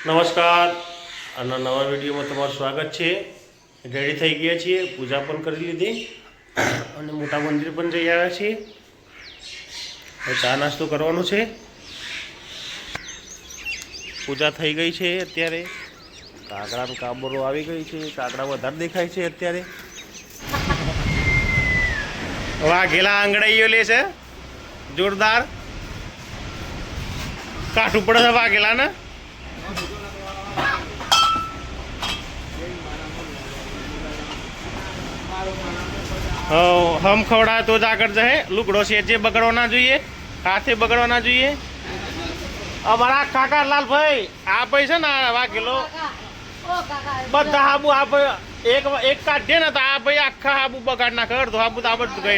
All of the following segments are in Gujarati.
નમસ્કાર અને નવા વિડીયોમાં તમારું સ્વાગત છે। રેડી થઈ ગયા છીએ, પૂજા પણ કરી લીધી અને મોટા મંદિર પણ જઈ આવ્યા છીએ। હવે ચા નાસ્તો કરવાનો છે। પૂજા થઈ ગઈ છે। અત્યારે કાગડાનું કાબરો આવી ગઈ છે। કાગડા વધારે દેખાય છે અત્યારે। વાઘેલા આંગળાઈઓ લે છે જોરદાર। કાઠું પડે છે વાઘેલા ને। હમ ખવડા તો જ આગળ જાય। લુગડો સેજે બગડવો ના જોઈએ, હાથે બગડવા ના જોઈએ। અમારા કાકા લાલભાઈ આ ભાઈ છે ને વાઘેલો બધા હાબુ આ ભાઈ એક કાઢે ને તો આ ભાઈ આખા હાબુ બગાડ નાખે। અડધો હાબુ તો આ બધું ગઈ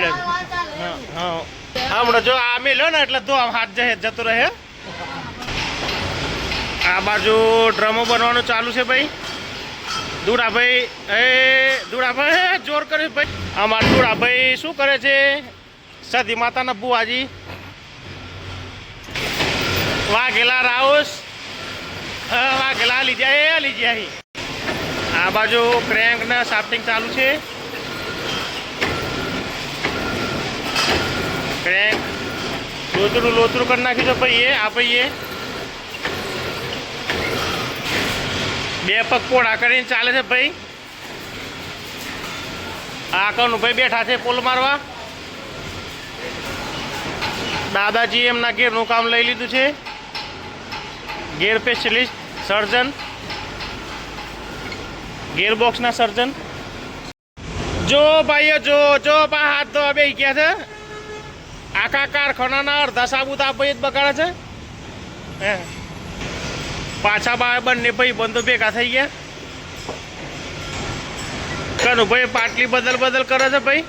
હમણાં જો આ મેલ્યો ને એટલે તો હાથ જતો રહે। આ બાજુ ડ્રમો બનવાનું ચાલુ છે ભાઈ। દુડાભાઈ દુડાભાઈ જોર કરે ભાઈ। અમારા દુડાભાઈ શું કરે છે? સતી માતાના બુવાજી વાઘેલા રાઉસ વાઘેલા લીધ્યા। આ બાજુ ક્રેન્ક ને સાફ્ટિંગ ચાલુ છે। ક્રેન્ક લોતરું કરી નાખ્યું છે ભાઈ। આ ભાઈએ બે પગ પોળા કરીને ચાલે છે ભાઈ। આ કનુભાઈ બેઠા છે પોલ મારવા। દાદાજી એમના ગેરનું કામ લઈ લીધું છે। ગેર સ્પેશિયલિસ્ટ સર્જન, ગેરબોક્સના સર્જન। જો ભાઈઓ જો હાથ ધોવા બે ગયા છે। આખા કારખાનાના અડધા સાબુત આ ભાઈ જ બગાડે છે। પાછા બંને ભાઈ બંધો ભેગા થઈ ગયા। કનુભાઈ પાટલી બદલ કરે છે ભાઈ।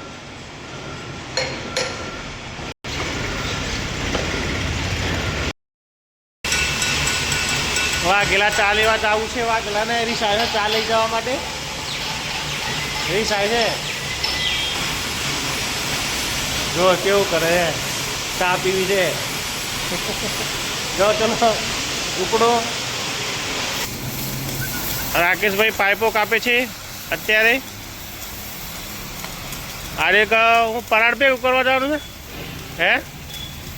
વાઘેલા ચા લેવા જવું છે। વાઘેલાને રીસાય છે ચા લઈ જવા માટે। રીસાય છે જો કેવું કરે છે, ચા પીવી છે। જો ચલો ઉપડો। રાકેશભાઈ પાઇપો કાપે છે અત્યારે। આરે હું પરાળ ભેગું કરવા જવાનું છે।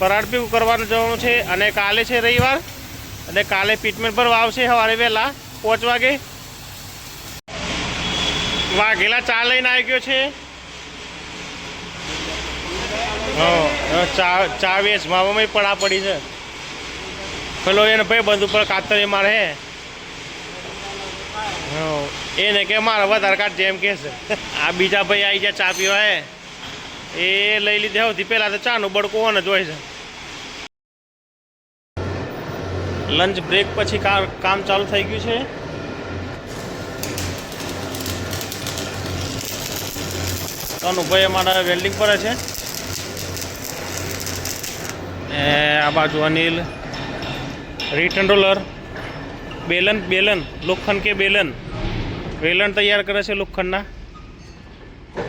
પરાળ ભેગું કરવાનું જવાનું છે। અને કાલે છે રવિવાર અને કાલે પીટમેન્ટ ભરવા આવશે સવારે વહેલા 5 વાગે। વાઘેલા ચા લઈને આવી ગયો છે। ચા વેચવામાં પડા પડી છે। પેલો એને ભાઈ બંધ ઉપર કાતર મારે એને કે મારે વધારે કાઢજે એમ કે છે। આ બીજા ભાઈ આવી ગયા ચા પીવા એ લઈ લીધે સૌથી પહેલાં તો ચાનું બડકો હોને જ હોય છે। લંચ બ્રેક પછી કામ ચાલુ થઈ ગયું છે। કનુભાઈ અમારા વેલ્ડિંગ પર છે। આ બાજુ અનિલ રિટર્ન રોલર બેલન લોખંડ કે વેલણ તૈયાર કરે છે। લોખંડના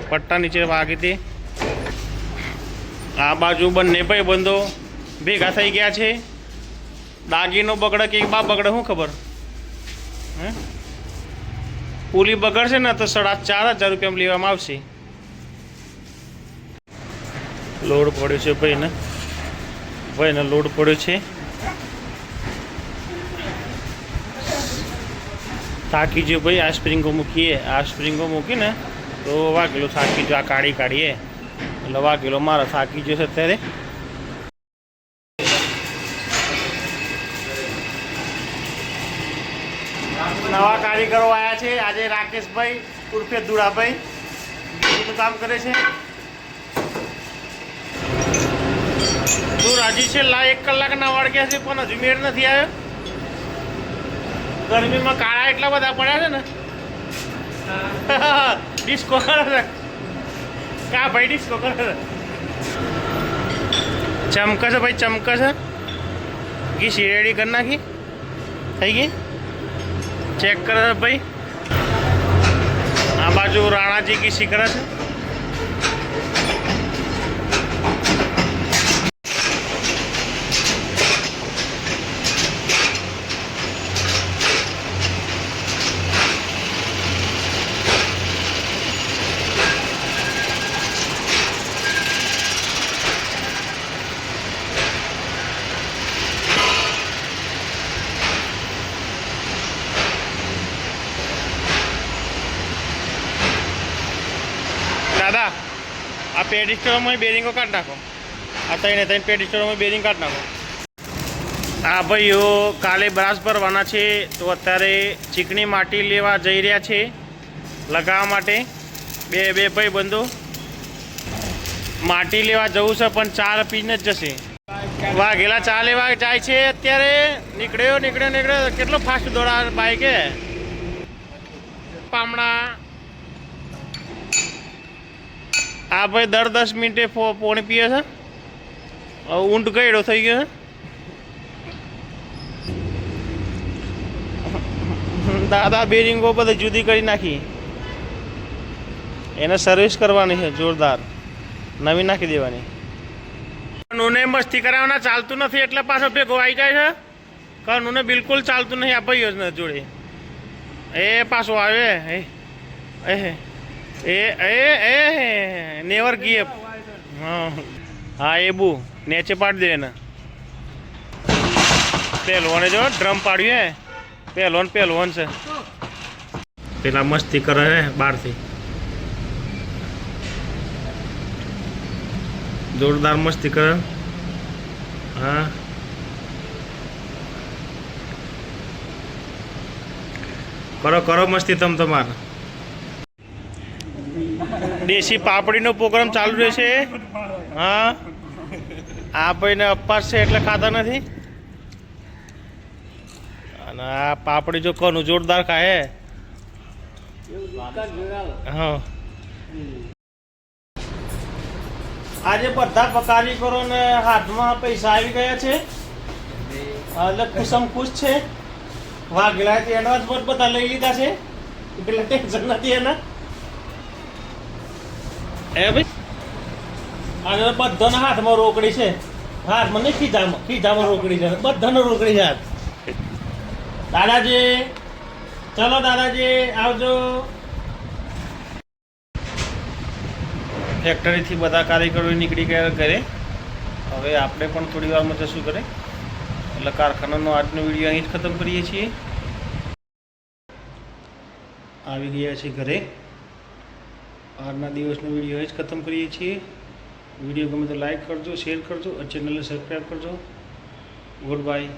પટ્ટા નીચે વાગીથી। આ બાજુ બંને ભાઈ બંધો ભેગા થઈ ગયા છે। દાગીનો બગડે કે બા બગડે શું ખબર? પુલી બગડશે ને તો 4,500 રૂપિયામાં લેવામાં આવશે। લોડ પડ્યો છે ભાઈને લોડ પડ્યો છે। થાકી જો ભાઈ। આ સ્પ્રિંગો મૂકીને તો વાઘેલો થાકી જો। આ કાઢીએ એટલે વાઘેલો મારો થાકી જશે અત્યારે। નવા કારીગરો આવ્યા છે આજે। રાકેશભાઈ ઉર્ફે દુડાભાઈ બધું કામ કરે છે। રાજી છે 1 કલાકના વાળગ્યા છે પણ હજુ મેળ નથી આવ્યો। ગરમીમાં કાળા એટલા બધા પડ્યા છે ને। ડિસ્કો કરે છે કા ભાઈ? ડિસ્કો કરે છે। ચમકે છે ભાઈ, ચમકે છે। ઘી રેડી કરી નાખી થઈ ગઈ। ચેક કરે છે ભાઈ। આ બાજુ રાણાજી ઘી કરે છે। પેડિસ્ટોરમાં બેરિંગો કાઢી નાખો. આ ત્રણ પેડિસ્ટોરમાં બેરિંગ કાઢી નાખો. આ ભાઈઓ કાલે બ્રાસ ભરવાના છે, તો અત્યારે ચીકણી માટી લેવા જઈ રહ્યા છે લગાવવા માટે. બે ભાઈ બંધો માટી લેવા જવું છે, પણ 4 પીને જ જશે. વાઘેલા ચા લેવા જાય છે અત્યારે. નીકળ્યો કેટલો ફાસ્ટ દોડા બાઈક હે. પામણા આ ભાઈ દર 10 મિનિટે પોણી પીએ છે. ઊંટ ગયડો થઈ ગયો. દાદા બેરિંગો બધી જુદી કરી નાખી. એને સર્વિસ કરવાની છે જોરદાર, નવી નાખી દેવાની. નૂને મસ્તી કરાવવાના ચાલતું નથી એટલે પાછો ભેગો આવી જાય છે. કારણ નૂને બિલકુલ ચાલતું નહીં આ ભાઈઓ જ જોડે. એ પાછો આવે એ નેવર ગીવ. હા એ બુ નેચે પાડી દે એને. પહેલવાને જો ડ્રમ પાડ્યું હે. પહેલવાન છે. પેલા મસ્તી કરે હે બહારથી. જોરદાર મસ્તી કરે. હા કરો મસ્તી તમારે. દેશી પાપડીનો પ્રોગ્રામ ચાલુ રહેશે. હા આ ભાઈને અપાસ છે એટલે ખાતા નથી. અને આ પાપડી જો કોનું જોરદાર ખાય. હા આજે બધા પકારી કરો ને હાથમાં પૈસા આવી ગયા છે એટલે ખુશમ ખુશ છે. વાઘેલા એડવાન્સ પણ બધા લઈ લીધા છે એટલે ટેન્શન નથી એના. એ ભાઈ આજે બધાના હાથમાં રોકડી છે. હાથમાં નહીં ખીજામાં રોકડી છે. બધાને રોકડી છે હાથ. દાદાજી ચલો દાદાજી આવજો. ફેક્ટરીથી બધા કારીગરો નીકળી ગયા ઘરે. હવે આપણે પણ થોડી વારમાં જશું કરે. એટલે કારખાનાનો આજનો વિડીયો અહીં જ ખતમ કરીએ છીએ. આવી ગયા છે ઘરે. આજના દિવસનો વિડીયો અહીં જ ખતમ કરીએ છીએ. વિડીયો ગમે તો લાઈક કરજો, શેર કરજો, ચેનલને સબસ્ક્રાઈબ કરજો. Good bye.